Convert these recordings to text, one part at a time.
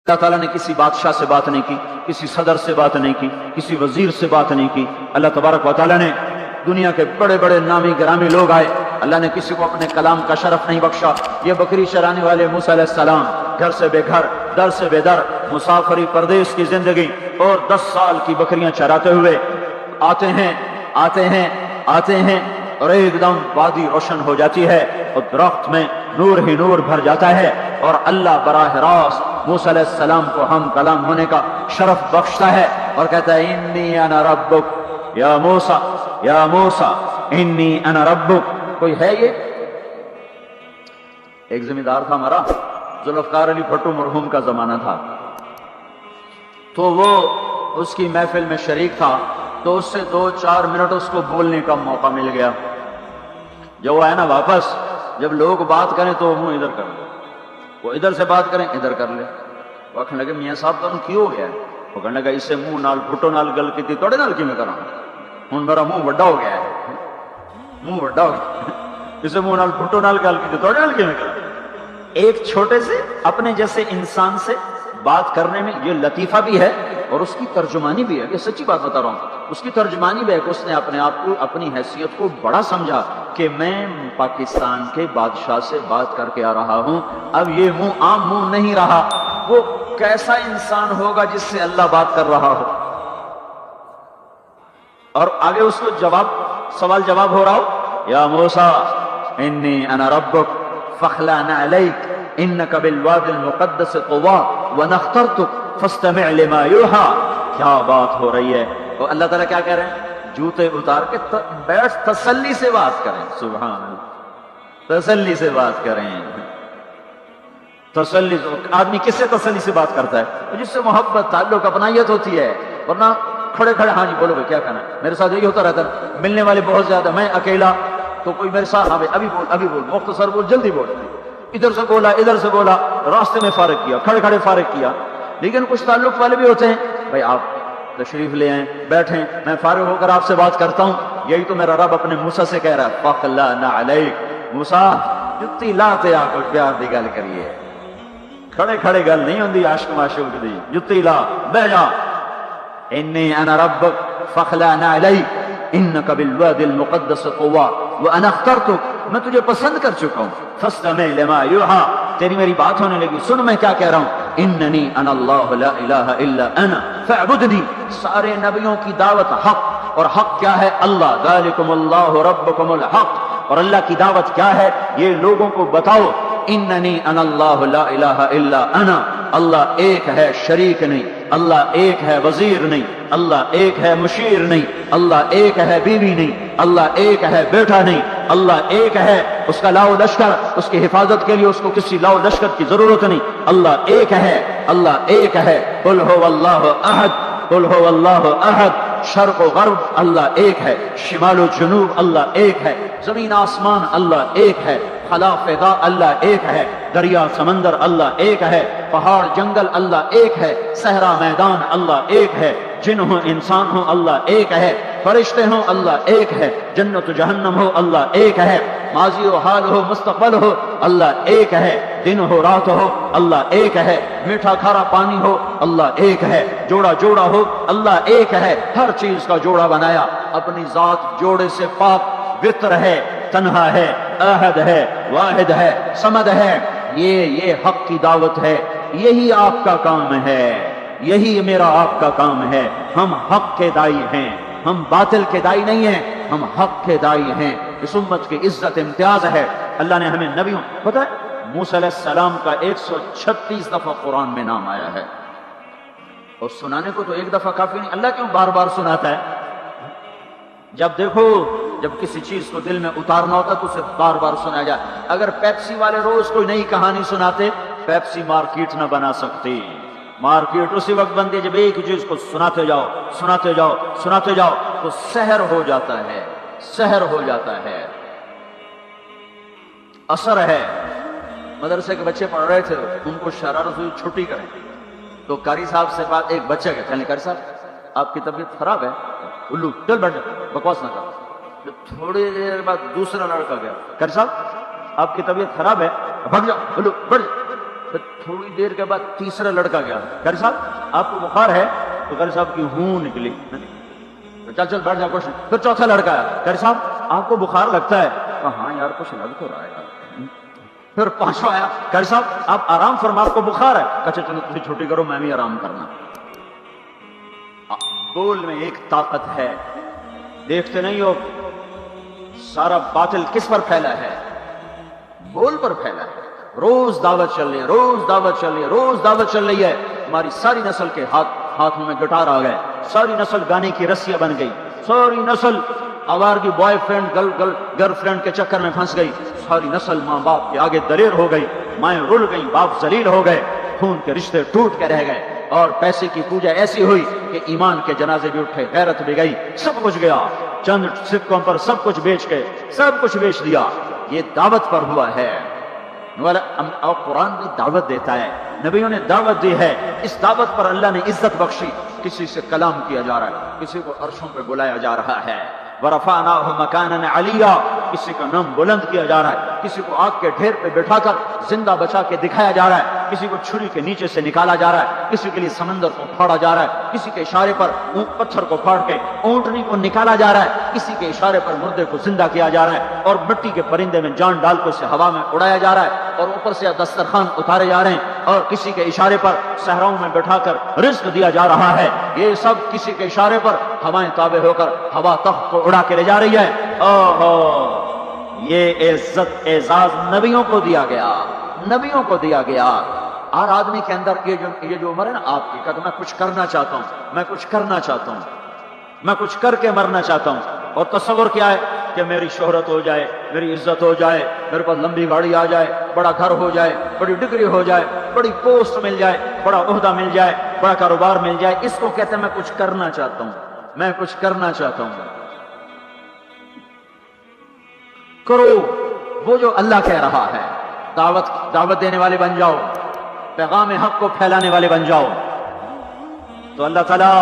اللہ تعالیٰ نے کسی بادشاہ سے بات نہیں کی، کسی صدر سے بات نہیں کی، کسی وزیر سے بات نہیں کی. اللہ تبارک و تعالیٰ نے دنیا کے بڑے بڑے نامی گرامی لوگ آئے، اللہ نے کسی کو اپنے کلام کا شرف نہیں بخشا. یہ بکری چرانے والے موسیٰ علیہ السلام گھر سے بے گھر، در سے بے در، مسافری پردیس کی زندگی اور 10 سال کی بکریاں چراتے ہوئے آتے ہیں اور ایک دم وادی روشن ہو جاتی ہے اور درخت میں نور ہی نور بھر جاتا ہے اور اللہ براہ راست موسیٰ علیہ السلام کو ہم کلام ہونے کا شرف بخشتا ہے اور کہتا ہے انی انا ربک یا موسیٰ انی انا ربک. کوئی ہے یہ؟ ایک زمیندار تھا ہمارا، ذوالفقار علی بھٹو مرحوم کا زمانہ تھا، تو وہ اس کی محفل میں شریک تھا، تو اس سے 2-4 منٹ اس کو بولنے کا موقع مل گیا. جب وہ آیا نا واپس، جب لوگ بات کریں تو منہ ادھر کر لے، وہ ادھر سے بات کریں ادھر کر لے. وہ کہنے لگے میاں صاحب تمہیں کیوں ہو گیا ہے؟ وہ کہنے لگا اسے منہ نال بھٹو نال گل کی توڑے نال کی میں کراں، ہوں میرا منہ بڑا ہو گیا ہے، منہ بڑا ہو گیا، اسے منہ نال بھٹو نال گل کی توڑے نال کی میں کراں. ایک چھوٹے سے اپنے جیسے انسان سے بات کرنے میں یہ لطیفہ بھی ہے اور اس کی ترجمانی بھی ہے. یہ سچی بات بتا رہا ہوں، اس کی ترجمانی بھی ہے کہ اس نے اپنے آپ کو، اپنی حیثیت کو بڑا سمجھا کہ میں پاکستان کے بادشاہ سے بات کر کے آ رہا ہوں. اب یہ منہ عام منہ نہیں رہا، وہ کیسا انسان ہوگا جس سے اللہ بات کر رہا ہو. اور آگے اس کو سوال جواب ہو رہا ہو، یا موسیٰ انی انا ربک فاخلع نعلیک انک بالوادی المقدس طویٰ وانا اخترتک فاستمع لما یوحیٰ. کیا بات ہو رہی ہے! اور اللہ تعالیٰ کیا کہہ رہے ہیں؟ جوتے اتار کے بیٹھ، تسلی سے بات کریں. سبحان اللہ، تسلی سے بات کریں. تسلی سے آدمی کس سے تسلی سے بات کرتا ہے؟ جس سے محبت، تعلق، اپنائیت ہوتی ہے. ورنہ کھڑے کھڑے ہاں جی بولو بھائی کیا کہنا ہے. میرے ساتھ یہی ہوتا رہتا ہے، ملنے والے بہت زیادہ، میں اکیلا، تو کوئی میرے ساتھ ہاں ابھی بول مختصر بول، جلدی بول. ادھر سے بولا ادھر سے بولا، راستے میں فارغ کیا، کھڑے کھڑے فارغ کیا. لیکن کچھ تعلق والے بھی ہوتے ہیں، بھائی آپ تشریف لے آئیں، بیٹھیں، میں فارغ ہو کر آپ سے بات کرتا ہوں. یہی تو میرا رب اپنے موسیٰ سے کہہ رہا ہے، فاخلع نعلیک. موسیٰ جتی لاتے آ کو پیار دی گل کریے، کھڑے کھڑے گل نہیں ہوندی عاشق معشوق دی. جتی لا، بہ جا. انی انا ربک فاخلع نعلیک انک بالوادی المقدس طویٰ وانا اخترتک. میں تجھے پسند کر چکا ہوں. فاستمع لما یوحیٰ. تیری میری بات ہونے لگی، سن میں کیا کہہ رہا ہوں. اننی انا اللہ لا الہ الا انا فاعبدنی. سارے نبیوں کی دعوت حق، اور حق کیا ہے؟ اللہ. ذالکم اللہ ربکم الحق. اور اللہ کی دعوت کیا ہے؟ یہ لوگوں کو بتاؤ، اننی انا اللہ لا الہ الا انا. اللہ ایک ہے، شریک نہیں. اللہ ایک ہے، وزیر نہیں. اللہ ایک ہے، مشیر نہیں. اللہ ایک ہے، بیوی نہیں. اللہ ایک ہے، بیٹا نہیں. اللہ ایک ہے، اس کا لاؤ لشکر، اس کی حفاظت کے لیے اس کو کسی لاؤ لشکر کی ضرورت نہیں. اللہ ایک ہے، اللہ ایک ہے. قل هو اللہ احد، قل هو اللہ احد. شرق و غرب اللہ ایک ہے، شمال و جنوب اللہ ایک ہے، زمین آسمان اللہ ایک ہے، خلا فضا اللہ ایک ہے، دریا سمندر اللہ ایک ہے، پہاڑ جنگل اللہ ایک ہے، صحرا میدان اللہ ایک ہے، جن ہو انسان ہو اللہ ایک ہے، فرشتے ہوں اللہ ایک ہے، جنت و جہنم ہو اللہ ایک ہے، ماضی و حال ہو مستقبل ہو اللہ ایک ہے، دن ہو رات ہو اللہ ایک ہے، میٹھا کھارا پانی ہو اللہ ایک ہے، جوڑا جوڑا ہو اللہ ایک ہے. ہر چیز کا جوڑا بنایا، اپنی ذات جوڑے سے پاک، وطر ہے، تنہا ہے، احد ہے، واحد ہے، صمد ہے. یہ حق کی دعوت ہے. یہی آپ کا کام ہے، یہی میرا آپ کا کام ہے. ہم حق کے دائی ہیں، ہم باطل کے دائی نہیں ہیں، ہم حق کے دائی ہیں. اس امت کی عزت امتیاز ہے. اللہ نے ہمیں نبیوں، پتہ ہے موسیٰ علیہ السلام کا 136 دفعہ قرآن میں نام آیا ہے، اور سنانے کو تو ایک دفعہ کافی نہیں. اللہ کیوں بار بار سناتا ہے؟ جب دیکھو، جب کسی چیز کو دل میں اتارنا ہوتا تو اسے بار بار سنایا جائے. اگر پیپسی والے روز کوئی نئی کہانی سناتے، پیپسی مارکیٹ نہ بنا سکتی. مارکیٹ اسی وقت بنتی جب ایک چیز کو سناتے جاؤ سناتے جاؤ سناتے جاؤ تو سحر ہو جاتا ہے، سحر ہو جاتا ہے، اثر ہے. مدرسے کے بچے پڑھ رہے تھے، ان کو شرارت ہوئی چھٹی کریں تو قاری صاحب سے بات، ایک بچہ کہتا ہے قاری صاحب آپ کی طبیعت خراب ہے. الو چل بیٹھ بکواس نہ کر. تھوڑی دیر بعد دوسرا لڑکا گیا، قاری صاحب آپ کی طبیعت خراب ہے، بھگ جاؤ. الو بیٹھ. پھر تھوڑی دیر کے بعد تیسرا لڑکا گیا، قاری صاحب آپ کو بخار ہے؟ تو قاری صاحب کی ہوں نکلی، چل چل بیٹھ جا کچھ نہیں۔ پھر چوتھا لڑکا آیا، قاری صاحب آپ کو بخار لگتا ہے؟ کہا ہاں یار کچھ لگ تو رہا ہے یار۔ پھر پانچواں آیا، قاری صاحب آپ آرام فرما، آپ کو بخار ہے؟ کہا چلو تم چھٹی کرو میں بھی آرام کرنا۔ بول میں ایک طاقت ہے، دیکھتے نہیں ہو سارا باطل کس پر پھیلا ہے؟ بول پر پھیلا ہے۔ روز دعوت چل رہی ہے، روز دعوت چل رہی ہے، روز دعوت چل رہی ہے۔ ہماری ساری نسل کے ہاتھوں میں گٹار آ گئے، ساری نسل گانے کی رسیاں بن گئی، ساری نسل آوارگی بوائے فرینڈ گرل فرینڈ کے چکر میں پھنس گئی، ساری نسل ماں باپ کے آگے دلیر ہو گئی، مائیں رل گئی، باپ ذلیل ہو گئے، خون کے رشتے ٹوٹ کے رہ گئے، اور پیسے کی پوجا ایسی ہوئی کہ ایمان کے جنازے بھی اٹھے، غیرت بھی گئی، سب کچھ گیا، چند سکوں پر سب کچھ بیچ کے سب کچھ بیچ دیا۔ یہ دعوت پر ہوا ہے۔ اور قرآن بھی دعوت دیتا ہے، نبیوں نے دعوت دی ہے، اس دعوت پر اللہ نے عزت بخشی۔ کسی سے کلام کیا جا رہا ہے، کسی کو عرشوں پہ بلایا جا رہا ہے، وَرَفَعْنَاهُ مَكَانًا عَلِيًّا، کسی کا نام بلند کیا جا رہا ہے، کسی کو آگ کے ڈھیر پہ بٹھا کر زندہ بچا کے دکھایا جا رہا ہے، کسی کو چھری کے نیچے سے نکالا جا رہا ہے، کسی کے لیے سمندر کو پھاڑا جا رہا ہے، کسی کے اشارے پر پتھر کو پھاڑ کے اونٹنی کو نکالا جا رہا ہے، کسی کے اشارے پر مردے کو زندہ کیا جا رہا ہے، اور مٹی کے پرندے میں جان ڈال کو اسے ہوا میں اڑایا جا رہا ہے، اور اوپر سے دسترخوان اتارے جا رہے ہیں، اور کسی کے اشارے پر صحراؤں میں بٹھا کر رزق دیا جا رہا ہے۔ یہ سب کسی کے اشارے پر ہوائیں تابع ہو کر ہوا تخت کو اڑا کے لے جا رہی ہے۔ یہ عزت اعزاز نبیوں کو دیا گیا، نبیوں کو دیا گیا۔ ہر آدمی کے اندر یہ جو عمر ہے نا آپ کی، کہ میں کچھ کرنا چاہتا ہوں، میں کچھ کرنا چاہتا ہوں، میں کچھ کر کے مرنا چاہتا ہوں۔ اور تصور کیا ہے کہ میری شہرت ہو جائے، میری عزت ہو جائے، میرے پاس لمبی گاڑی آ جائے، بڑا گھر ہو جائے، بڑی ڈگری ہو جائے، بڑی پوسٹ مل جائے، بڑا عہدہ مل جائے، بڑا کاروبار مل جائے۔ اس کو کہتے ہیں میں کچھ کرنا چاہتا ہوں، میں کچھ کرنا چاہتا ہوں۔ کرو وہ جو اللہ کہہ رہا ہے، دعوت دینے والے بن جاؤ، پیغام حق کو پھیلانے والے بن جاؤ، تو اللہ تعالیٰ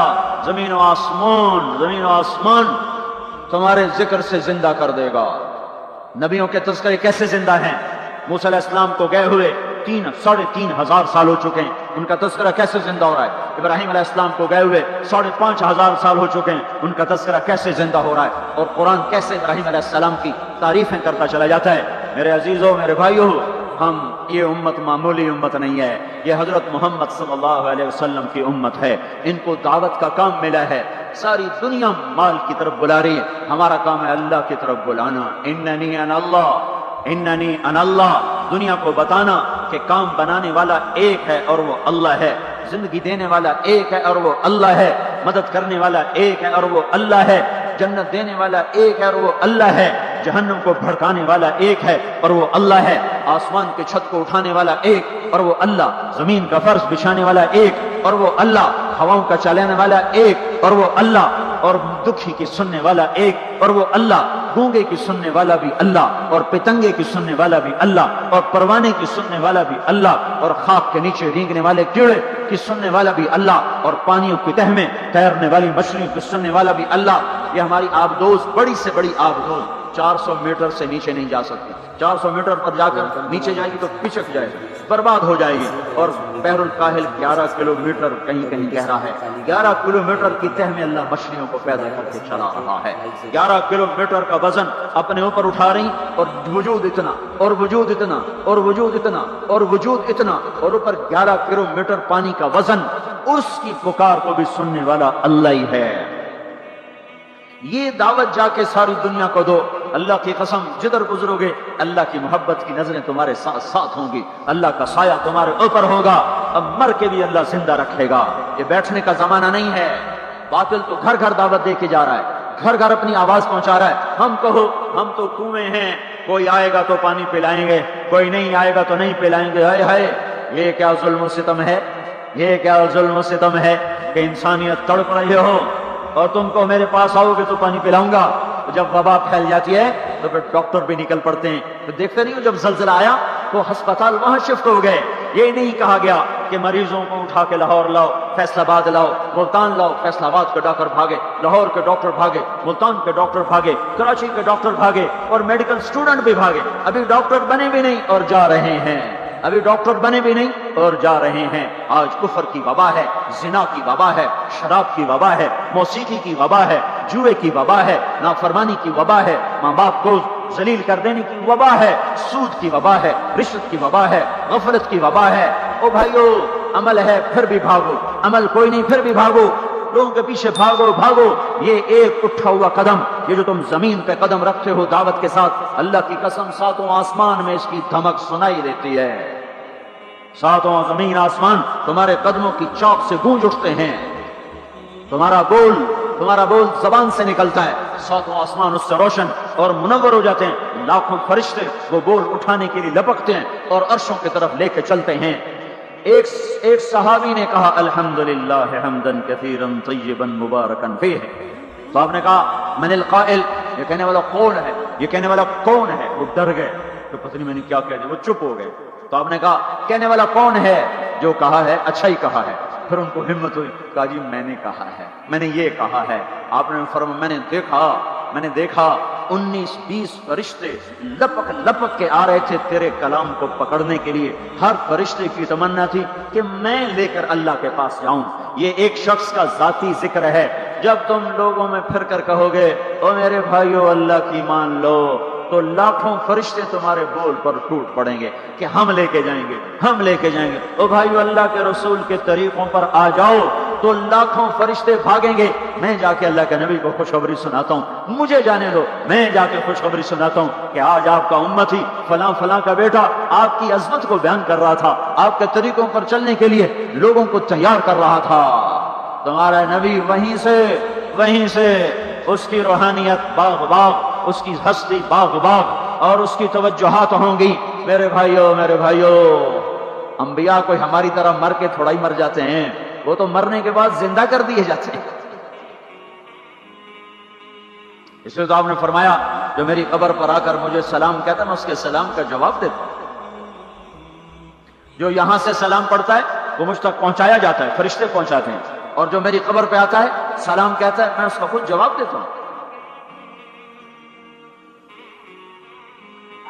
زمین و آسمان تمہارے ذکر سے زندہ کر دے گا۔ نبیوں کے تذکرے کیسے زندہ ہیں؟ موسیٰ علیہ السلام کو گئے ہوئے 3,500 سال ہو چکے ہیں، ان کا تذکرہ کیسے زندہ ہو رہا ہے؟ ابراہیم علیہ السلام کو گئے ہوئے 5,500 سال ہو چکے ہیں، ان کا تذکرہ کیسے زندہ ہو رہا ہے؟ اور قرآن کیسے ابراہیم علیہ السلام کی تعریفیں کرتا چلا جاتا ہے۔ میرے عزیزوں، میرے بھائیوں، یہ امت معمولی امت نہیں ہے، یہ حضرت محمد صلی اللہ علیہ وسلم کی امت ہے۔ ان کو دعوت کا کام ملا ہے، ساری دنیا مال کی طرف بلا رہی ہے، ہمارا کام ہے اللہ کی طرف بلانا۔ اننی انا اللہ، اننی انا اللہ، دنیا کو بتانا کہ کام بنانے والا ایک ہے اور وہ اللہ ہے، زندگی دینے والا ایک ہے اور وہ اللہ ہے، مدد کرنے والا ایک ہے اور وہ اللہ ہے، جنت دینے والا ایک ہے اور وہ اللہ ہے، جہنم کو بھڑکانے والا ایک ہے اور وہ اللہ ہے، آسمان کے چھت کو اٹھانے والا ایک اور وہ اللہ، زمین کا فرش بچھانے والا ایک اور وہ اللہ، ہواؤں کا چلانے والا ایک اور وہ اللہ، اور دکھی کی سننے والا ایک اور وہ اللہ، گونگے کی سننے والا بھی اللہ، اور پتنگے کی سننے والا بھی اللہ، اور پروانے کی سننے والا بھی اللہ، اور خاک کے نیچے رینگنے والے کیڑے کی سننے والا بھی اللہ، اور پانیوں کی تہ میں تیرنے والی مچھلیوں کی سننے والا بھی اللہ۔ یہ ہماری آبدوز بڑی سے بڑی آبدوز 400 میٹر سے نیچے نہیں جا سکتی، 400 میٹر پر جا کر نیچے جائے گی تو پچک جائے گی، برباد ہو جائے گی۔ اور بحر الکاہل 11 کلومیٹر کہیں کہیں گہرا ہے، 11 کلومیٹر کی تہ میں اللہ مچھلیوں کو پیدا کر کے چلا رہا ہے، 11 کلومیٹر کا وزن اپنے اوپر اٹھا رہی، اور وجود اتنا اور وجود اتنا اور وجود اتنا اور وجود اتنا، اور اوپر 11 کلومیٹر پانی کا وزن، اس کی پکار کو بھی سننے والا اللہ ہی ہے۔ یہ دعوت جا کے ساری دنیا کو دو، اللہ کی قسم جدھر گزرو گے اللہ کی محبت کی نظریں تمہارے ساتھ ہوں گی، اللہ کا سایہ تمہارے اوپر ہوگا، اب مر کے بھی اللہ زندہ رکھے گا۔ یہ بیٹھنے کا زمانہ نہیں ہے، باطل تو گھر گھر دعوت دے کے جا رہا ہے، گھر گھر اپنی آواز پہنچا رہا ہے، ہم کہو ہم تو کنویں ہیں، کوئی آئے گا تو پانی پلائیں گے، کوئی نہیں آئے گا تو نہیں پلائیں گے۔ ہائے ہائے، یہ کیا ظلم و ستم ہے، یہ کیا ظلم و ستم ہے کہ انسانیت تڑپ رہی ہو اور تم کو میرے پاس آؤ گے تو پانی پلاؤں گا۔ جب وبا پھیل جاتی ہے تو پھر ڈاکٹر بھی نکل پڑتے ہیں، تو دیکھتے نہیں ہو جب زلزلہ آیا تو ہسپتال وہاں شفٹ ہو گئے۔ یہ نہیں کہا گیا کہ مریضوں کو اٹھا کے لاہور لاؤ، فیصل آباد لاؤ، ملتان لاؤ، فیصل آباد کے ڈاکٹر بھاگے، لاہور کے ڈاکٹر بھاگے، ملتان کے ڈاکٹر بھاگے، کراچی کے ڈاکٹر بھاگے، اور میڈیکل اسٹوڈنٹ بھی بھاگے، ابھی ڈاکٹر بنے بھی نہیں اور جا رہے ہیں۔ ابھی ڈاکٹر بنے بھی نہیں اور جا رہے ہیں. آج کفر کی وبا ہے, زنا کی وبا ہے, شراب کی وبا ہے, موسیقی کی وبا ہے, جوئے کی وبا ہے, نافرمانی کی وبا ہے, ماں باپ کو ذلیل کر دینے کی وبا ہے, سود کی وبا ہے, رشوت کی وبا ہے, غفلت کی وبا ہے. او بھائیو, عمل ہے پھر بھی بھاگو, عمل کوئی نہیں پھر بھی بھاگو, لوگوں کے پیچھے بھاگو بھاگو. یہ ایک اٹھا ہوا قدم, یہ جو تم زمین پہ قدم رکھتے ہو دعوت کے ساتھ, اللہ کی قسم ساتوں آسمان میں اس کی دھمک سنائی دیتی ہے. ساتوں زمین آسمان تمہارے قدموں کی چوک سے گونج اٹھتے ہیں. تمہارا بول زبان سے نکلتا ہے, ساتوں آسمان اس سے روشن اور منور ہو جاتے ہیں. لاکھوں فرشتے وہ بول اٹھانے کے لیے لپکتے ہیں اور عرشوں کی طرف لے کے چلتے ہیں. ایک صحابی نے کہا الحمدللہ حمدن کثیرا طیبا مبارکا فیہ. تو آپ نے کہا من القائل, یہ کہنے والا کون ہے, یہ کہنے والا کون ہے. وہ ڈر گئے تو پتہ نہیں میں نے کیا کہہ دیا, وہ چپ ہو گئے. تو آپ نے کہا کہنے والا کون ہے, جو کہا ہے اچھا ہی کہا ہے. پھر ان کو ہمت ہوئی, کہا جی میں نے کہا ہے, میں نے یہ کہا ہے. آپ نے فرمایا میں نے دیکھا 19-20 فرشتے لپک لپک کے آ رہے تھے تیرے کلام کو پکڑنے کے لیے. ہر فرشتے کی تمنا تھی کہ میں لے کر اللہ کے پاس جاؤں. یہ ایک شخص کا ذاتی ذکر ہے. جب تم لوگوں میں پھر کر کہو گے او میرے بھائیو اللہ کی مان لو, تو لاکھوں فرشتے تمہارے بول پر ٹوٹ پڑیں گے کہ ہم لے کے جائیں گے, ہم لے کے جائیں گے. او بھائیو اللہ کے رسول کے طریقوں پر آ جاؤ تو لاکھوں فرشتے بھاگیں گے. میں جا کے اللہ کے نبی کو خوشخبری سناتا ہوں, مجھے جانے دو, میں جا کے خوشخبری سناتا ہوں کہ آج آپ کا امتی فلاں فلاں کا بیٹا آپ کی عظمت کو بیان کر رہا تھا, آپ کے طریقوں پر چلنے کے لیے لوگوں کو تیار کر رہا تھا. تمہارا نبی وہیں سے اس کی روحانیت باغ باغ, اس کی ہستی باغ باغ اور اس کی توجہات ہوں گی. میرے بھائیو, انبیاء کوئی ہماری طرح مر کے تھوڑا ہی مر جاتے ہیں, وہ تو مرنے کے بعد زندہ کر دیے جاتے ہیں. اس لیے تو آپ نے فرمایا جو میری قبر پر آ کر مجھے سلام کہتا ہے میں اس کے سلام کا جواب دیتا ہوں. جو یہاں سے سلام پڑھتا ہے وہ مجھ تک پہنچایا جاتا ہے, فرشتے پہنچاتے ہیں, اور جو میری قبر پہ آتا ہے سلام کہتا ہے میں اس کا خود جواب دیتا ہوں.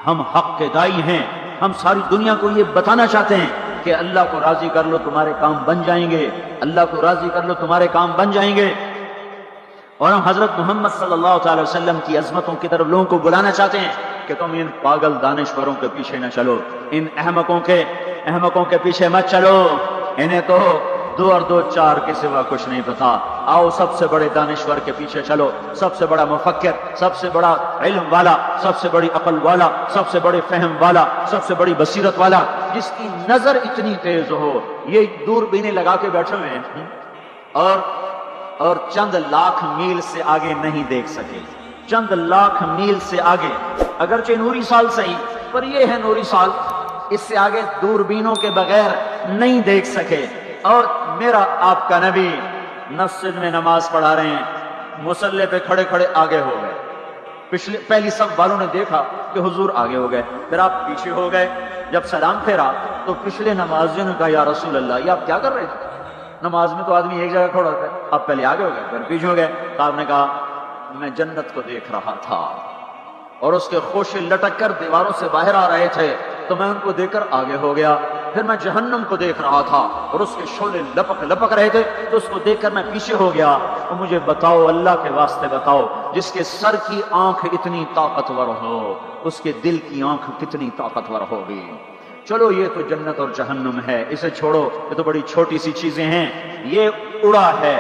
ہم حق کے دائی ہیں, ہم ساری دنیا کو یہ بتانا چاہتے ہیں کہ اللہ کو راضی کر لو تمہارے کام بن جائیں گے, اللہ کو راضی کر لو تمہارے کام بن جائیں گے. اور ہم حضرت محمد صلی اللہ تعالی وسلم کی عظمتوں کی طرف لوگوں کو بلانا چاہتے ہیں کہ تم ان پاگل دانشوروں کے پیچھے نہ چلو, ان احمقوں کے پیچھے مت چلو. انہیں تو 2 اور 2 4 کے سوا کچھ نہیں پتا. آؤ سب سے بڑے دانشور کے پیچھے چلو, سب سے بڑا مفکر, سب سے بڑا علم والا, سب سے بڑی عقل والا, سب سے بڑے فہم والا, سب سے بڑی بصیرت والا, جس کی نظر اتنی تیز ہو. یہ دوربینیں لگا کے بیٹھے ہوئے ہیں اور چند لاکھ میل سے آگے نہیں دیکھ سکے, چند لاکھ میل سے آگے, اگرچہ نوری سال صحیح پر یہ ہے نوری سال, اس سے آگے دوربینوں کے بغیر نہیں دیکھ سکے. اور میرا آپ کا نبی مسجد میں نماز پڑھا رہے ہیں, مصلی پہ کھڑے کھڑے آگے ہو گئے. پہلی سب والوں نے دیکھا کہ حضور آگے ہو گئے, پھر آپ پیچھے ہو گئے. جب سلام پھیرا تو پچھلے نمازیوں نے کہا یا رسول اللہ یہ آپ کیا کر رہے تھے, نماز میں تو آدمی ایک جگہ کھڑا ہوتا ہے, آپ پہلے آگے ہو گئے پھر پیچھے ہو گئے. تو آپ نے کہا میں جنت کو دیکھ رہا تھا اور اس کے خوشے لٹک کر دیواروں سے باہر آ رہے تھے, تو میں ان کو دیکھ کر آگے ہو گیا. پھر میں جہنم کو دیکھ رہا تھا اور اس کے شعلے لپک رہے تھے, تو اس کو دیکھ کر میں پیچھے ہو گیا. تو مجھے بتاؤ, اللہ کے واسطے بتاؤ, جس کے سر کی آنکھ اتنی طاقتور ہو اس کے دل کی آنکھ کتنی طاقتور ہوگی. چلو یہ تو جنت اور جہنم ہے, اسے چھوڑو, یہ تو بڑی چھوٹی سی چیزیں ہیں. یہ اڑا ہے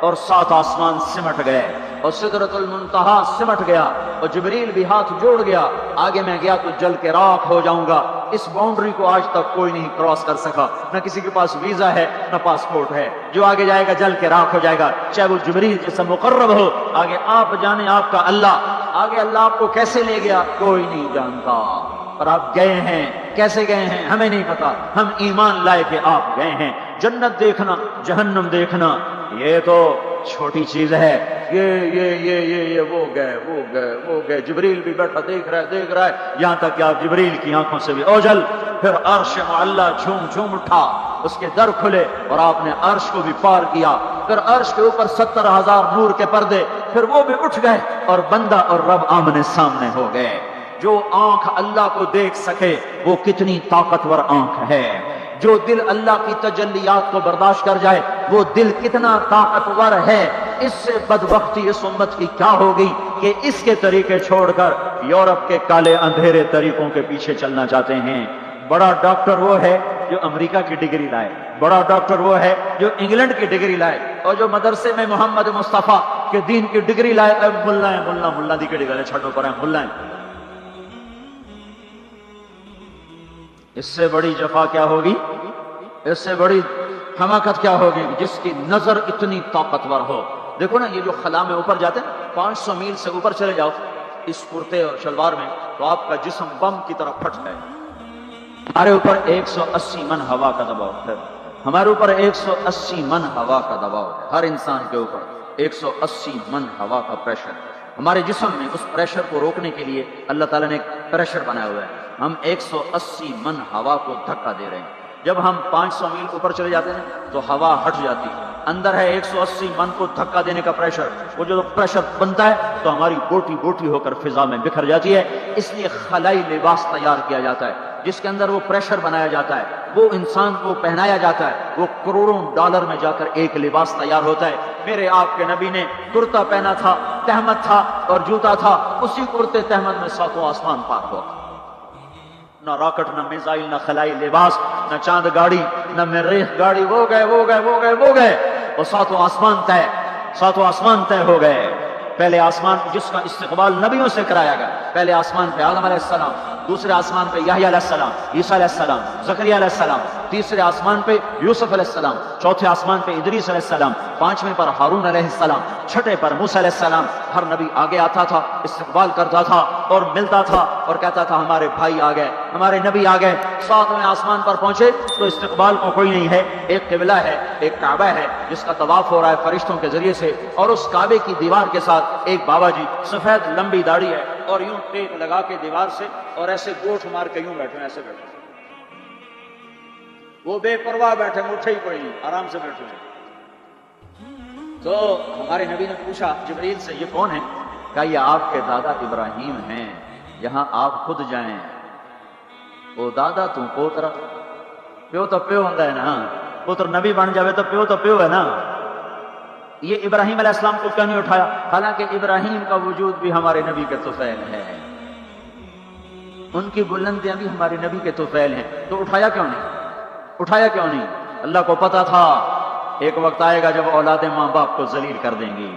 اور 7 آسمان سمٹ گئے اور سدرۃ المنتہا سمٹ گیا اور جبریل بھی ہاتھ جوڑ گیا. آگے میں گیا تو جل کے راکھ ہو جاؤں گا. اس باؤنڈری کو آج تک کوئی نہیں کراس کر سکا, نہ کسی کے پاس ویزا ہے نہ پاسپورٹ ہے. جو آگے جائے گا جل کے راکھ ہو جائے گا, چاہے وہ جبریل جیسا مقرب ہو. آگے آپ جانے آپ کا اللہ, آگے اللہ آپ کو کیسے لے گیا کوئی نہیں جانتا. اور آپ گئے ہیں, کیسے گئے ہیں ہمیں نہیں پتا, ہم ایمان لائے کہ آپ گئے ہیں. جنت دیکھنا, جہنم دیکھنا یہ تو چھوٹی چیز ہے. یہ وہ گئے. جبریل بھی بیٹھا دیکھ رہا ہے یہاں تک کہ آپ جبریل کی آنکھوں سے بھی اوجل. پھر عرش معلا جھوم اٹھا, اس کے در کھلے اور آپ نے عرش کو بھی پار کیا. پھر عرش کے اوپر 70,000 نور کے پردے, پھر وہ بھی اٹھ گئے اور بندہ اور رب آمنے سامنے ہو گئے. جو آنکھ اللہ کو دیکھ سکے وہ کتنی طاقتور آنکھ ہے، جو دل اللہ کی تجلیات کو برداشت کر جائے وہ دل کتنا طاقتور ہے۔ اس سے بدبختی اس امت کی کیا ہوگی کہ اس کے طریقے چھوڑ کر یورپ کے کالے اندھیرے طریقوں کے پیچھے چلنا چاہتے ہیں۔ بڑا ڈاکٹر وہ ہے جو امریکہ کی ڈگری لائے، بڑا ڈاکٹر وہ ہے جو انگلینڈ کی ڈگری لائے، اور جو مدرسے میں محمد مصطفیٰ کے دین کی ڈگری لائے، اے ملا ہے ملا دی کڑی گلے چھٹو پر ہے ملا ہے۔ اس سے بڑی جفا کیا ہوگی، اس سے بڑی حماقت کیا ہوگی جس کی نظر اتنی طاقتور ہو۔ دیکھو نا یہ جو خلا میں اوپر جاتے ہیں 500 میل سے اوپر چلے جاؤ اس کرتے اور شلوار میں تو آپ کا جسم بم کی طرح پھٹ جائے۔ ہمارے اوپر 180 من ہوا کا دباؤ ہے، ہمارے اوپر 180 من ہوا کا دباؤ ہے، ہر انسان کے اوپر 180 من ہوا کا پریشر۔ ہمارے جسم میں اس پریشر کو روکنے کے لیے اللہ تعالیٰ نے ایک پریشر بنایا ہوا ہے، ہم 180 من ہوا کو دھکا دے رہے ہیں۔ جب ہم 500 میل اوپر چلے جاتے ہیں تو ہوا ہٹ جاتی ہے، اندر ہے 180 من کو دھکا دینے کا پریشر، وہ جو پریشر بنتا ہے تو ہماری بوٹی بوٹی ہو کر فضا میں بکھر جاتی ہے۔ اس لیے خلائی لباس تیار کیا جاتا ہے جس کے اندر وہ پریشر بنایا جاتا ہے، وہ انسان کو پہنایا جاتا ہے، وہ کروڑوں ڈالر میں جا کر ایک لباس تیار ہوتا ہے۔ میرے آپ کے نبی نے کرتا پہنا تھا، تہمت تھا اور جوتا تھا، اسی کرتے تہمت میں ساتوں آسمان پار ہوا۔ نہ راکٹ، نہ میزائل، نہ خلائی لباس، نہ چاند گاڑی، نہ مریخ گاڑی، وہ گئے وہ ساتوں آسمان طے ہو گئے۔ پہلے آسمان جس کا استقبال نبیوں سے کرایا گیا، پہلے آسمان پہ آدم علیہ السلام، دوسرے آسمان پہ یحییٰ علیہ السلام، عیسیٰ علیہ السلام، زکریا علیہ السلام، تیسرے آسمان پہ یوسف علیہ السلام، چوتھے آسمان پہ ادریس علیہ السلام، پانچویں پر ہارون علیہ السلام، چھٹے پر موسیٰ علیہ السلام۔ ہر نبی آگے آتا تھا، استقبال کرتا تھا اور ملتا تھا اور کہتا تھا ہمارے بھائی آ گئے، ہمارے نبی آ گئے۔ ساتویں آسمان پر پہنچے تو استقبال کو کوئی نہیں ہے، ایک قبلہ ہے، ایک کعبہ ہے جس کا طواف ہو رہا ہے فرشتوں کے ذریعے سے، اور اس کعبے کی دیوار کے ساتھ ایک بابا جی، سفید لمبی داڑھی ہے اور یوں ٹیک لگا کے دیوار سے اور ایسے گوٹھ مار کے یوں بیٹھے، ایسے بیٹھے، وہ بے پرواہ بیٹھے، اٹھے ہی کوئی نہیں، آرام سے بیٹھے ہیں۔ تو ہمارے نبی نے پوچھا جبریل سے یہ کون ہے؟ کہا یہ آپ کے دادا ابراہیم ہیں، یہاں آپ خود جائیں۔ وہ دادا تو پوترا، پیو تو پیو ہوتا ہے نا، پوتر نبی بن جاوے تو پیو ہے نا۔ یہ ابراہیم علیہ السلام کو کیوں نہیں اٹھایا؟ حالانکہ ابراہیم کا وجود بھی ہمارے نبی کے طفیل ہے، ان کی بلندیاں بھی ہمارے نبی کے طفیل ہیں، تو اٹھایا کیوں نہیں؟ اللہ کو پتا تھا ایک وقت آئے گا جب اولادیں ماں باپ کو ذلیل کر دیں گی،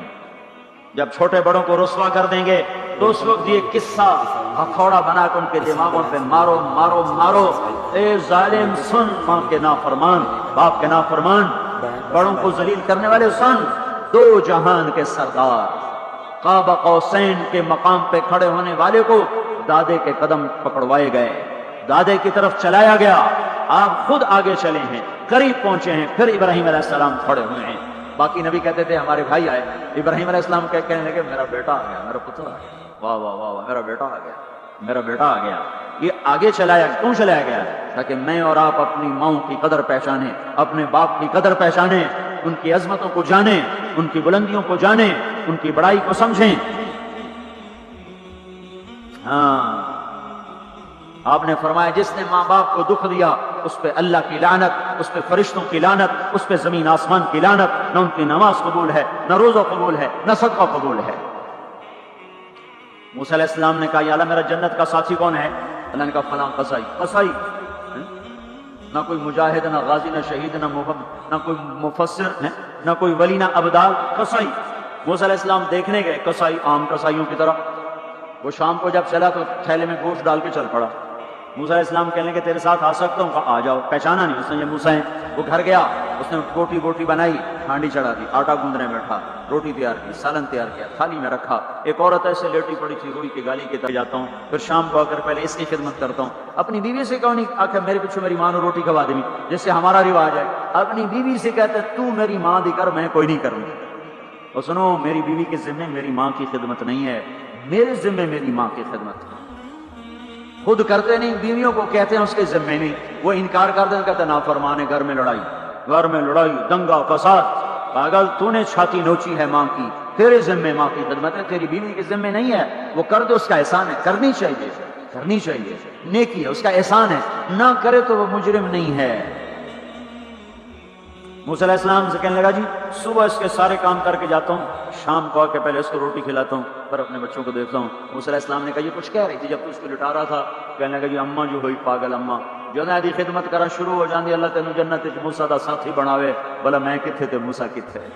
جب چھوٹے بڑوں کو رسوا کر دیں گے، تو اس وقت یہ قصہ ہتھوڑا بنا کر ان کے دماغوں پہ مارو، اے ظالم سن، ماں کے نافرمان، باپ کے نافرمان، بڑوں کو ذلیل کرنے والے سن، دو جہان کے سردار، قاب قوسین کے مقام پہ کھڑے ہونے والے کو دادے کے قدم پکڑوائے گئے، دادے کی طرف چلایا گیا، آپ خود آگے چلے ہیں، قریب پہنچے ہیں، پھر ابراہیم علیہ السلام کھڑے ہوئے ہیں۔ باقی نبی کہتے تھے ہمارے بھائی آئے، ابراہیم علیہ السلام کہنے لگے میرا بیٹا آ گیا، میرا پتر آ گیا، واہ واہ واہ واہ، میرا بیٹا آ گیا۔ یہ آگے کیوں چلایا گیا؟ تاکہ میں اور آپ اپنی ماؤں کی قدر پہچانیں، اپنے باپ کی قدر پہچانیں، ان کی عظمتوں کو جانیں، ان کی بلندیوں کو جانیں، ان کی بڑائی کو سمجھیں۔ ہاں، آپ نے فرمایا جس نے ماں باپ کو دکھ دیا اس پہ اللہ کی لعنت، اس پہ فرشتوں کی لعنت، اس پہ زمین آسمان کی لعنت، نہ ان کی نماز قبول ہے، نہ روزہ قبول ہے، نہ صدقہ قبول ہے۔ موسیٰ علیہ السلام نے کہا یا اللہ میرا جنت کا ساتھی کون ہے؟ اللہ نے کہا فلاں قصائی، نہ کوئی مجاہد، نہ غازی، نہ شہید، نہ کوئی مفسر، نہ کوئی ولی، نہ ابدال، قصائی۔ موسیٰ علیہ السلام دیکھنے گئے، قصائی عام قصائیوں کی طرح، وہ شام کو جب چلا تو تھیلے میں گوشت ڈال کے چل پڑا۔ موسیٰ علیہ السلام کہنے کہ تیرے ساتھ آ سکتا ہوں؟ کہا آ جاؤ۔ پہچانا نہیں اس نے یہ موسیٰ ہیں۔ وہ گھر گیا، اس نے بوٹی بنائی، ہانڈی چڑھا دی، آٹا گوندنے بیٹھا، روٹی تیار کی، سالن تیار کیا، تھالی میں رکھا۔ ایک عورت ایسے لیٹی پڑی تھی، روئی کی گالی کے طرف جاتا ہوں، پھر شام کو آ کر پہلے اس کی خدمت کرتا ہوں۔ اپنی بیوی سے کہوں نہیں آخر میرے پیچھے میری ماں نے روٹی کھوا دی، جس سے ہمارا رواج ہے، اپنی بیوی سے کہتے تو میری ماں دی کر، میں کوئی نہیں کروں۔ اور سنو، میری بیوی کے ذمہ میری ماں کی خدمت نہیں ہے، میرے ذمہ میری ماں کی خدمت ہے۔ خود کرتے نہیں، بیویوں کو کہتے ہیں اس کے ذمہ نہیں، وہ انکار کر دیں، کہتے نافرمان ہے، گھر میں لڑائی، دنگا فساد۔ پاگل، تو نے چھاتی نوچی ہے ماں کی، تیرے ذمہ ماں کی خدمت ہے، تیری بیوی کے ذمہ نہیں ہے، وہ کر دے، اس کا احسان ہے، کرنی چاہیے۔ کرنی چاہیے، نیکی ہے، اس کا احسان ہے، نہ کرے تو وہ مجرم نہیں ہے۔ موسیٰ علیہ السلام سے کہنے لگا جی صبح اس کے سارے کام کر کے جاتا ہوں، شام کو آ کے پہلے اس کو روٹی کھلاتا ہوں، پھر اپنے بچوں کو دیکھتا ہوں۔ موسیٰ علیہ السلام نے کہا یہ کچھ کہہ رہی تھی جب تو اس کو لٹا رہا تھا؟ کہنے لگا جی اماں جو ہوئی پاگل اماں جو نہ دی خدمت کرا شروع ہو جاندی، اللہ تینوں جنت وچ موسیٰ دا ساتھی بناوے، بھلا میں کتھے تے موسیٰ کتھے۔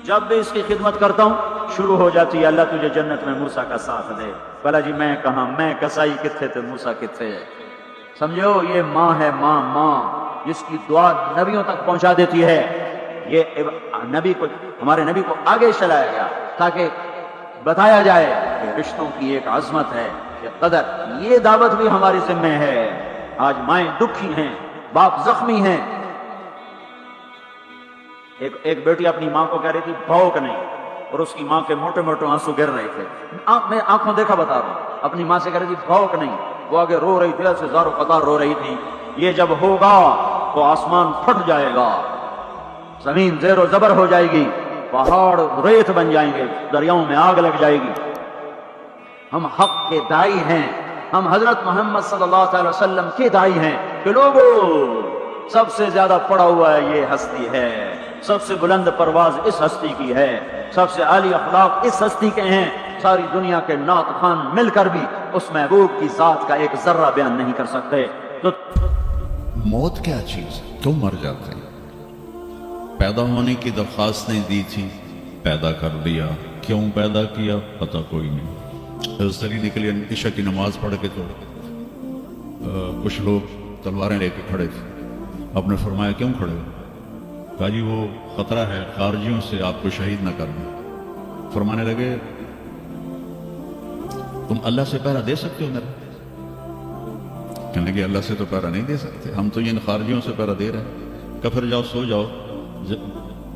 جب بھی اس کی خدمت کرتا ہوں شروع ہو جاتی ہے اللہ تجھے جنت میں موسیٰ کا ساتھ دے، بھلا جی میں کہاں، میں کسائی کتھے تے موسیٰ کتھے۔ سمجھو یہ ماں ہے، ماں جس کی دعا نبیوں تک پہنچا دیتی ہے۔ یہ نبی کو، ہمارے نبی کو آگے چلایا گیا تاکہ بتایا جائے کہ رشتوں کی ایک عظمت ہے، یہ قدر، یہ دعوت بھی ہماری ذمہ ہے۔ آج مائیں دکھی ہیں، باپ زخمی ہیں۔ ایک بیٹی اپنی ماں کو کہہ رہی تھی بھوک نہیں، اور اس کی ماں کے موٹے موٹے آنسو گر رہے تھے۔ میں آنکھوں دیکھا بتا رہا ہوں، اپنی ماں سے کہہ رہی تھی بھوک نہیں، وہ آگے رو رہی تھی، ایسے زار و قطار رو رہی تھی۔ یہ جب ہوگا تو آسمان پھٹ جائے گا، زمین زیر و زبر ہو جائے گی، پہاڑ ریت بن جائیں گے، دریاؤں میں آگ لگ جائے گی۔ ہم حق کے دائی ہیں، ہم حضرت محمد صلی اللہ علیہ وسلم کے دائی ہیں کہ لوگوں سب سے زیادہ پڑا ہوا ہے یہ ہستی ہے، سب سے بلند پرواز اس ہستی کی ہے، سب سے عالی اخلاق اس ہستی کے ہیں۔ ساری دنیا کے نعت خوان مل کر بھی اس محبوب کی ذات کا ایک ذرہ بیان نہیں کر سکتے۔ تو موت کیا چیز ہے؟ کیوں مر جاتے ہیں؟ پیدا ہونے کی درخواست نہیں دی تھی، پیدا کر دیا، کیوں پیدا کیا پتہ کوئی نہیں۔ حضرت علی نکلی عشاء کی نماز پڑھ کے تو کچھ لوگ تلواریں لے کے کھڑے تھے، آپ نے فرمایا کیوں کھڑے ہو؟ کہا جی وہ خطرہ ہے خارجیوں سے آپ کو شہید نہ کرنا۔ فرمانے لگے تم اللہ سے پہرا دے سکتے ہو میرا؟ کہنے لگے اللہ سے تو پہرا نہیں دے سکتے، ہم تو ان خارجیوں سے پہرا دے رہے ہیں۔ کہ پھر جاؤ سو جاؤ،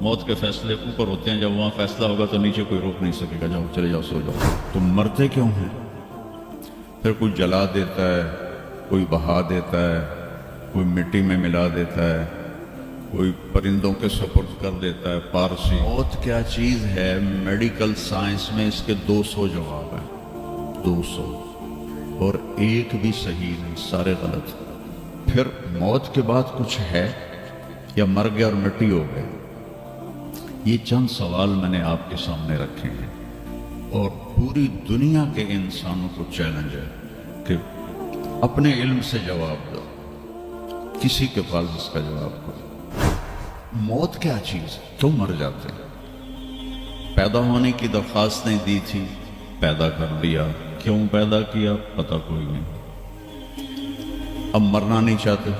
موت کے فیصلے اوپر ہوتے ہیں، جب وہاں فیصلہ ہوگا تو نیچے کوئی روک نہیں سکے گا، جاؤ چلے جاؤ سو جاؤ۔ تم مرتے کیوں ہیں؟ پھر کوئی جلا دیتا ہے، کوئی بہا دیتا ہے، کوئی مٹی میں ملا دیتا ہے، کوئی پرندوں کے سپرد کر دیتا ہے۔ پارسی موت کیا چیز ہے؟ میڈیکل سائنس میں اس کے 200 جواب ہیں، 200، اور ایک بھی صحیح نہیں، سارے غلط۔ پھر موت کے بعد کچھ ہے یا مر گیا اور مٹی ہو گئے؟ یہ چند سوال میں نے آپ کے سامنے رکھے ہیں، اور پوری دنیا کے انسانوں کو چیلنج ہے کہ اپنے علم سے جواب دو، کسی کے پاس اس کا جواب دو۔ موت کیا چیز ہے؟ کیوں مر جاتے ہیں؟ پیدا ہونے کی درخواست نہیں دی تھی، پیدا کر دیا، کیوں پیدا کیا پتہ کوئی نہیں۔ اب مرنا نہیں چاہتے،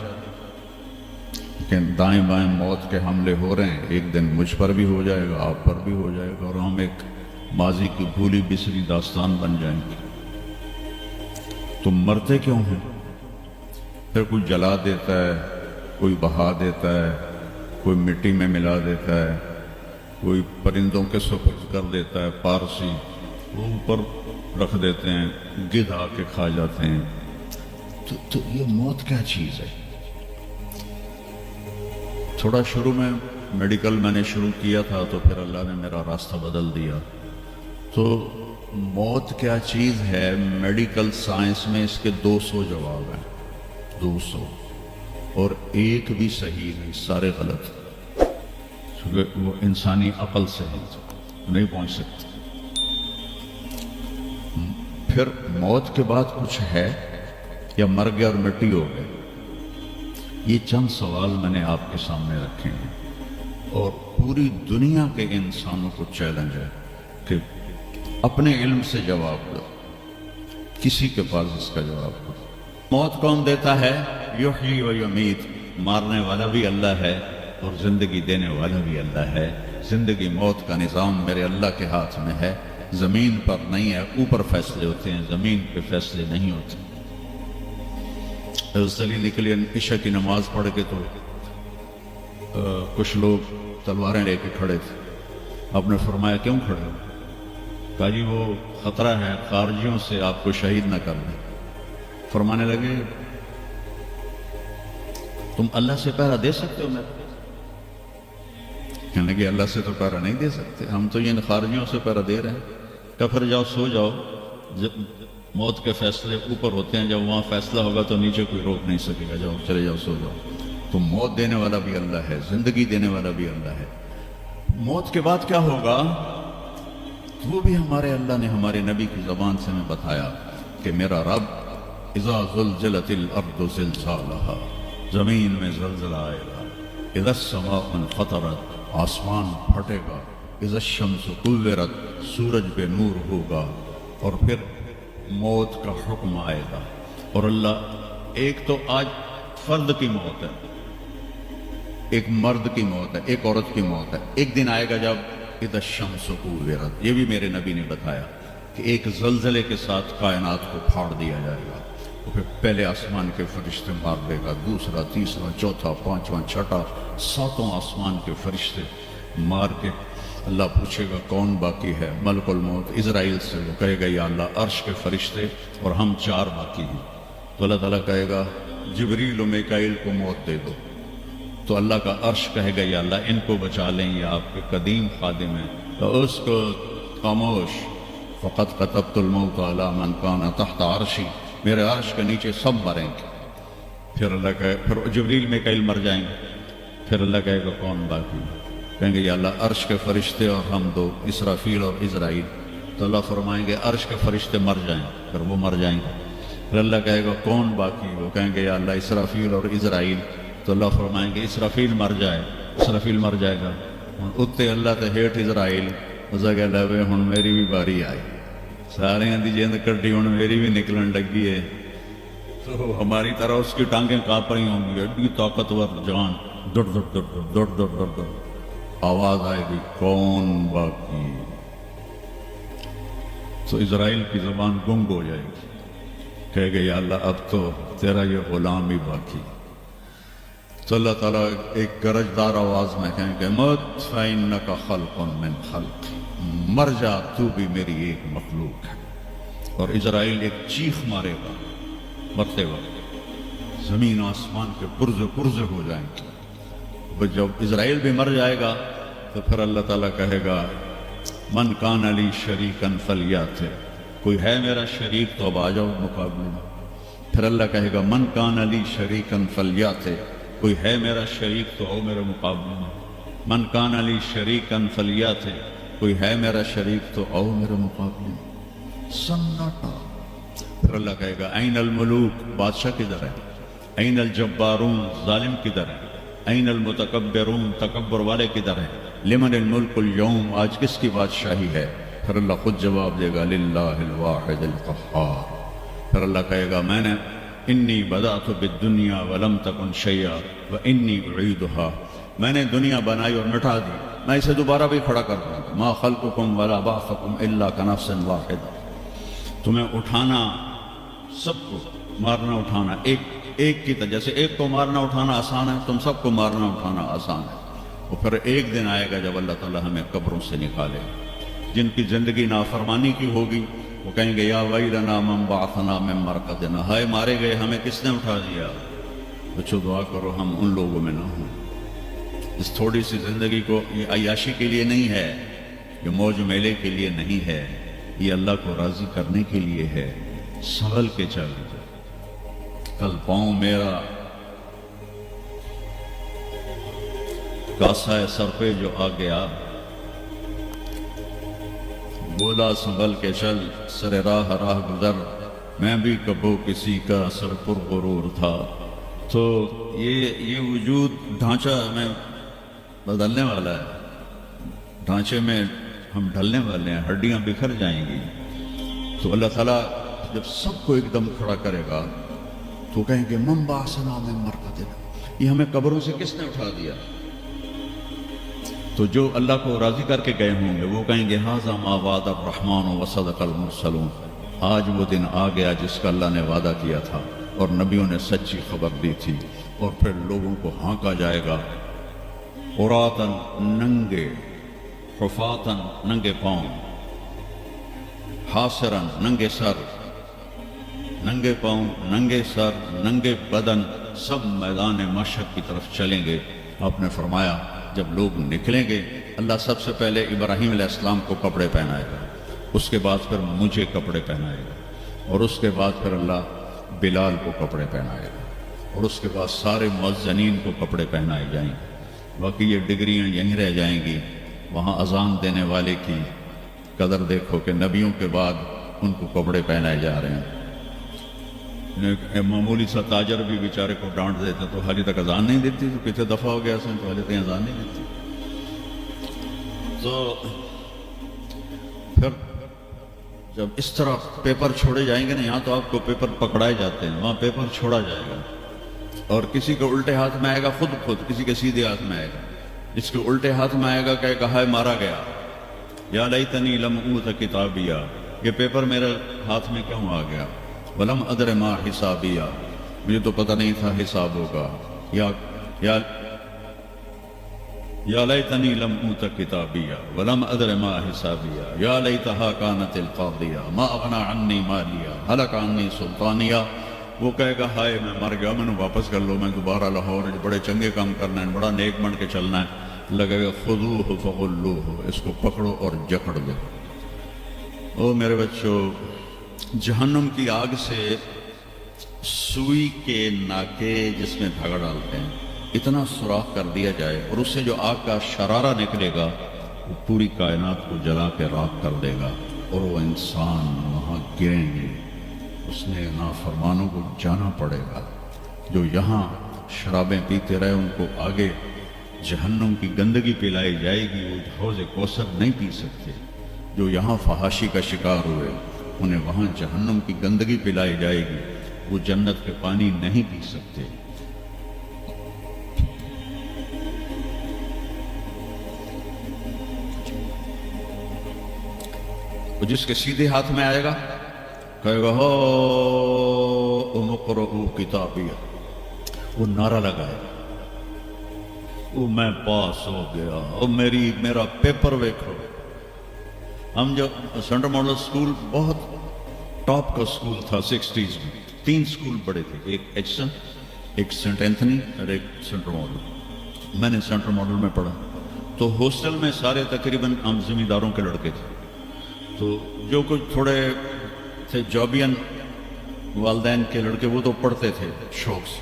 لیکن دائیں بائیں موت کے حملے ہو رہے ہیں، ایک دن مجھ پر بھی ہو جائے گا، آپ پر بھی ہو جائے گا، اور ہم ایک ماضی کی بھولی بسری داستان بن جائیں گے۔ تم مرتے کیوں ہیں؟ پھر کوئی جلا دیتا ہے، کوئی بہا دیتا ہے، کوئی مٹی میں ملا دیتا ہے، کوئی پرندوں کے سپرد کر دیتا ہے، پارسی وہ اوپر رکھ دیتے ہیں، گدھ آ کے کھا جاتے ہیں۔ تو یہ موت کیا چیز ہے؟ تھوڑا شروع میں میڈیکل میں نے شروع کیا تھا، تو پھر اللہ نے میرا راستہ بدل دیا۔ تو موت کیا چیز ہے؟ میڈیکل سائنس میں اس کے 200 جواب ہیں، 200، اور ایک بھی صحیح نہیں، سارے غلط، کیونکہ وہ انسانی عقل سے نہیں پہنچ سکتے۔ پھر موت کے بعد کچھ ہے یا مر گیا اور مٹی ہو گئے؟ یہ چند سوال میں نے آپ کے سامنے رکھے ہیں، اور پوری دنیا کے انسانوں کو چیلنج ہے کہ اپنے علم سے جواب دو، کسی کے پاس اس کا جواب دو۔ موت کون دیتا ہے؟ یحیی و یمیت، مارنے والا بھی اللہ ہے اور زندگی دینے والا بھی اللہ ہے۔ زندگی موت کا نظام میرے اللہ کے ہاتھ میں ہے، زمین پر نہیں ہے، اوپر فیصلے ہوتے ہیں، زمین پہ فیصلے نہیں ہوتے۔ حضرت علی نکلی عشاء کی نماز پڑھ کے تو کچھ لوگ تلواریں لے کے کھڑے تھے، آپ نے فرمایا کیوں کھڑے ہو؟ کہا جی وہ خطرہ ہے خارجیوں سے آپ کو شہید نہ کر دیں۔ فرمانے لگے تم اللہ سے پہرا دے سکتے ہو میرا؟ کہنے لگے اللہ سے تو پہرا نہیں دے سکتے، ہم تو ان خارجیوں سے پہرا دے رہے ہیں۔ کہ پھر جاؤ سو جاؤ، موت کے فیصلے اوپر ہوتے ہیں، جب وہاں فیصلہ ہوگا تو نیچے کوئی روک نہیں سکے گا، جاؤ چلے جاؤ سو جاؤ۔ تو موت دینے والا بھی اللہ ہے، زندگی دینے والا بھی اللہ ہے۔ موت کے بعد کیا ہوگا وہ بھی ہمارے اللہ نے ہمارے نبی کی زبان سے ہمیں بتایا کہ میرا رب اذا زلزلت الارض زلزالہا، زمین میں زلزلہ آئے گا، اذا السماء انفطرت، آسمان پھٹے گا، اذا الشمس کورت، سورج پہ نور ہوگا، اور پھر موت کا حکم آئے گا۔ اور اللہ ایک تو آج فرد کی موت ہے، ایک مرد کی موت ہے، ایک عورت کی موت ہے، ایک دن آئے گا جب اذا الشمس کورت، یہ بھی میرے نبی نے بتایا کہ ایک زلزلے کے ساتھ کائنات کو پھاڑ دیا جائے گا، پھر پہلے آسمان کے فرشتے مار دے گا، دوسرا، تیسرا، چوتھا، پانچواں، چھٹا، ساتوں آسمان کے فرشتے مار کے اللہ پوچھے گا کون باقی ہے؟ ملک الموت اسرائیل سے، وہ کہے گا یا اللہ عرش کے فرشتے اور ہم 4 باقی ہیں۔ تو اللہ تعالیٰ کہے گا جبریل و میکائیل کو موت دے دو، تو اللہ کا عرش کہے گا یا اللہ ان کو بچا لیں، یہ آپ کے قدیم خادم ہیں، تو اس کو خاموش، فقط کتبت الموت علی من کان تحت عرشی، میرے عرش کے نیچے سب مریں گے۔ پھر اللہ کہے، پھر جبریل میکائیل مر جائیں گے، پھر اللہ کہے گا کون باقی؟ کہیں گے یا اللہ عرش کے فرشتے اور ہم 2، اسرافیل اور اسرائیل۔ تو اللہ فرمائیں گے عرش کے فرشتے مر جائیں، پھر وہ مر جائیں گے، پھر اللہ کہے گا کون باقی؟ وہ کہیں گے یا اللہ اسرافیل اور اسرائیل۔ تو اللہ فرمائیں گے اسرافیل مر جائے، اسرافیل مر جائے گا، اتنے اللہ تے ہیٹ اسرائیل، اسے کہ لے ہن میری بھی باری آئی، سارے دی جند کٹی، ہن میری بھی نکلن لگی ہے۔ تو ہماری طرح اس کی ٹانگیں کانپ رہی ہوں گی، ایڈی طاقتور جان، دڑ دڑ دڑ دڑ دڑ دڑ دڑ، آواز آئے گی کون باقی؟ تو اسرائیل کی زبان گنگ ہو جائے گی، کہے گے یا اللہ اب تو تیرا یہ غلام ہی باقی۔ تو اللہ تعالیٰ ایک گرجدار آواز میں کہیں گے مت فإنک خلق من خلق، مر جا تو بھی میری ایک مخلوق ہے۔ اور اسرائیل ایک چیخ مارے گا مرتے وقت، زمین آسمان کے پرزے پرزے ہو جائیں گے۔ جب اسرائیل بھی مر جائے گا تو پھر اللہ تعالیٰ کہے گا من کان علی شریکن فلیات، کوئی ہے میرا شریک تو اب آ جاؤ مقابلے میں۔ پھر اللہ کہے گا من کان علی شریکن فلیات، کوئی ہے میرا شریک تو آؤ میرے مقابلے میں۔ من کان علی شریکن فلیات، کوئی ہے میرا شریک تو آؤ میرے مقابلے میں۔ سناٹا۔ پھر اللہ کہے گا این الملوک، بادشاہ کدھر ہے؟ این الجبارون، ظالم کدھر ہے؟ این المتکبرون، تکبر والے کدھر ہیں؟ لمن الملک اليوم، آج کس کی بادشاہی ہے؟ پھر اللہ خود جواب دے گا للہ الواحد القہار۔ پھر اللہ کہے گا میں نے انی بدأت بالدنیا ولم تکن شیئا وانی اعیدها، میں نے دنیا بنائی اور مٹا دی، میں اسے دوبارہ بھی کھڑا کر دوں گا۔ ما خلقکم ولا بعثکم الا کنفس واحدہ، تمہیں اٹھانا، سب کو مارنا اٹھانا ایک کی طرح، جیسے ایک کو مارنا اٹھانا آسان ہے، تم سب کو مارنا اٹھانا آسان ہے۔ اور پھر ایک دن آئے گا جب اللہ تعالیٰ ہمیں قبروں سے نکالے، جن کی زندگی نافرمانی کی ہوگی وہ کہیں گے یا ویلنا من بعثنا من مرقدنا، ہائے مارے گئے ہمیں کس نے اٹھا دیا؟ بچو دعا کرو ہم ان لوگوں میں نہ ہوں۔ اس تھوڑی سی زندگی کو یہ عیاشی کے لیے نہیں ہے، یہ موج میلے کے لیے نہیں ہے، یہ اللہ کو راضی کرنے کے لیے ہے۔ سنبھل کے چل، کل پاؤں میرا کاسا ہے سر پہ جو آ گیا، بولا سنبھل کے چل سر راہ راہ گزر، میں بھی کبھو کسی کا سر پر غرور تھا۔ تو یہ وجود ڈھانچہ میں بدلنے والا ہے، ڈھانچے میں ہم ڈھلنے والے ہیں، ہڈیاں بکھر جائیں گی۔ تو اللہ تعالیٰ جب سب کو ایک دم کھڑا کرے گا تو کہیں گے من بعثنا من مرقدنا، یہ ہمیں قبروں سے کس نے اٹھا دیا؟ تو جو اللہ کو راضی کر کے گئے ہوں گے وہ کہیں گے ھذا ما وعد الرحمن وصدق المرسلون، آج وہ دن آ گیا جس کا اللہ نے وعدہ کیا تھا اور نبیوں نے سچی خبر دی تھی۔ اور پھر لوگوں کو ہانکا جائے گا، عراۃً ننگے، حفاۃً ننگے پاؤں، حاصراً ننگے سر، ننگے پاؤں، ننگے سر، ننگے بدن، سب میدان محشر کی طرف چلیں گے۔ آپ نے فرمایا جب لوگ نکلیں گے اللہ سب سے پہلے ابراہیم علیہ السلام کو کپڑے پہنائے گا، اس کے بعد پھر مجھے کپڑے پہنائے گا، اور اس کے بعد پھر اللہ بلال کو کپڑے پہنائے گا، اور اس کے بعد سارے مؤذنین کو کپڑے پہنائے جائیں گے، باقی یہ ڈگریاں یہیں رہ جائیں گی۔ وہاں اذان دینے والے کی قدر دیکھو کہ نبیوں کے بعد ان کو کپڑے پہنائے جا رہے ہیں۔ ایک معمولی سا تاجر بھی بیچارے کو ڈانٹ دیتا تو حالی تک اذان نہیں دیتی، تو کتنے دفعہ ہو گیا سن تو حالی تک اذان نہیں دیتی۔ تو پھر جب اس طرح پیپر چھوڑے جائیں گے نا، یہاں تو آپ کو پیپر پکڑائے جاتے ہیں، وہاں پیپر چھوڑا جائے گا، اور کسی کے الٹے ہاتھ میں آئے گا خود، کسی کے سیدھے ہاتھ میں آئے گا۔ جس کے الٹے ہاتھ میں آئے گا کہ کہا ہے مارا گیا، یا لیتنی لم اوت کتابیہ، یہ پیپر میرے ہاتھ میں کیوں آ گیا، ولم ادر ما حسابیہ، مجھے تو پتہ نہیں تھا حساب ہوگا، یا لیتنی لم اوت کتابیہ ولم ادر ما حسابیہ، یا لیتہا کانت القاضیہ ما اغنی عنی مالیہ ہلک عنی سلطانیہ۔ وہ کہے گا ہائے میں مر گیا، میں نے واپس کر لو، میں دوبارہ لاہور بڑے چنگے کام کرنا ہے، بڑا نیک بن کے چلنا ہے۔ لگے گا خذوہ فغلوہ، اس کو پکڑو اور جکڑ دو۔ او میرے بچوں، جہنم کی آگ سے سوئی کے ناکے جس میں دھاگا ڈالتے ہیں اتنا سوراخ کر دیا جائے، اور اس سے جو آگ کا شرارہ نکلے گا وہ پوری کائنات کو جلا کے راکھ کر دے گا، اور وہ انسان وہاں گریں گے۔ اس نے نافرمانوں کو جانا پڑے گا۔ جو یہاں شرابیں پیتے رہے ان کو آگے جہنم کی گندگی پلائی جائے گی، وہ حوض کوثر نہیں پی سکتے۔ جو یہاں فحاشی کا شکار ہوئے انہیں وہاں جہنم کی گندگی پلائی جائے گی، وہ جنت کے پانی نہیں پی سکتے۔ وہ جس کے سیدھے ہاتھ میں آئے گا کہے گا ہو مقرؤ کتابیہ، وہ نعرہ لگائے گا، وہ میں پاس ہو گیا، اور میرا پیپر ویکھو۔ ہم جب سینٹر ماڈل سکول بہت ٹاپ کا سکول تھا 60s میں، 3 سکول بڑے تھے، ایک ایچسن، ایک سینٹ اینتھنی اور ایک سینٹر ماڈل۔ میں نے سینٹر ماڈل میں پڑھا، تو ہاسٹل میں سارے تقریباً ہم زمینداروں کے لڑکے تھے، تو جو کچھ تھوڑے تھے جابین والدین کے لڑکے وہ تو پڑھتے تھے شوق سے،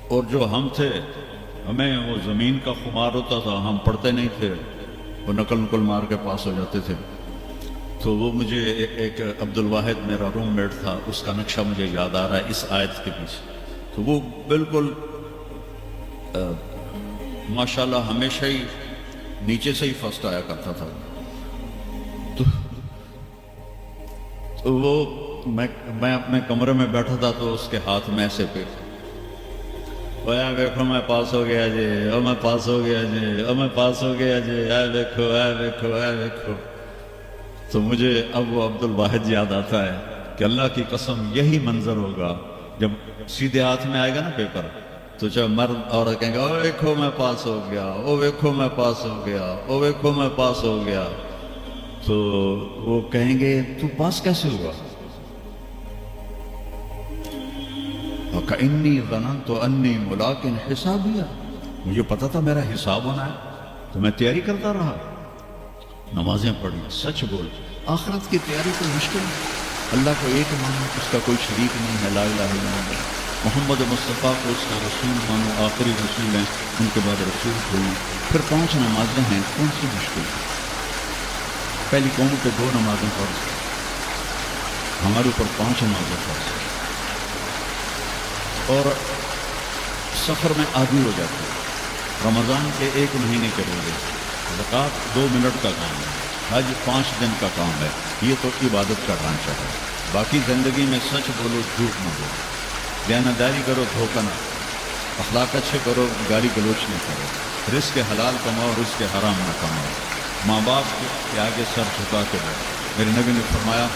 اور جو ہم تھے ہمیں وہ زمین کا خمار ہوتا تھا، ہم پڑھتے نہیں تھے، وہ نقل مار کے پاس ہو جاتے تھے۔ تو وہ مجھے ایک عبد الواحد میرا روم میٹ تھا، اس کا نقشہ مجھے یاد آ رہا ہے اس آیت کے پیچھے۔ تو وہ بالکل ماشاءاللہ ہمیشہ ہی نیچے سے ہی فرسٹ آیا کرتا تھا۔ تو وہ میں اپنے کمرے میں بیٹھا تھا تو اس کے ہاتھ میں ایسے پہ دیکھو میں پاس ہو گیا جی، او میں پاس ہو گیا جی، او میں پاس ہو گیا جی، اے دیکھو اے دیکھو اے دیکھو۔ تو مجھے اب وہ عبد الواحد یاد آتا ہے کہ اللہ کی قسم یہی منظر ہوگا جب سیدھے ہاتھ میں آئے گا نا پیپر، تو جب مرد عورت کہیں گے او دیکھو میں پاس ہو گیا، او دیکھو میں پاس ہو گیا، او دیکھو میں پاس ہو گیا، تو وہ کہیں گے تو پاس کیسے ہوا؟ وَكَإِنِّي ظَنَنْتُ أَنِّي مُلَاقٍ حِسَابِيَهْ، مجھے پتا تھا میرا حساب ہونا ہے تو میں تیاری کرتا رہا، نمازیں پڑھی، سچ بول۔ آخرت کی تیاری تو مشکل ہے، اللہ کو ایک مانو، اس کا کوئی شریک نہیں ہے، لا الہ الا اللہ، محمد مصطفیٰ کو اس کا رسول مانو، آخری رسول ہیں، ان کے بعد رسول ہوئی، پھر 5 نمازیں ہیں، کون سی مشکل ہے؟ پہلی قوم پہ 2 نمازیں فرض، ہمارے اوپر 5 نمازیں فرض، اور سفر میں عادی ہو جاتے ہیں۔ رمضان کے 1 مہینے کے روزے، زکوٰۃ 2 منٹ کا کام ہے، حج 5 دن کا کام ہے، یہ تو عبادت کا ڈھانچہ ہے۔ باقی زندگی میں سچ بولو، جھوٹ نہ بولو، دیانتداری کرو، دھوکہ نہ، اخلاق اچھے کرو، گالی گلوچ نہ کرو، رزق حلال کماؤ، رزق حرام نہ کماؤ، ماں باپ کے آگے سر جھکا کے رہو۔ میرے نبی نے فرمایا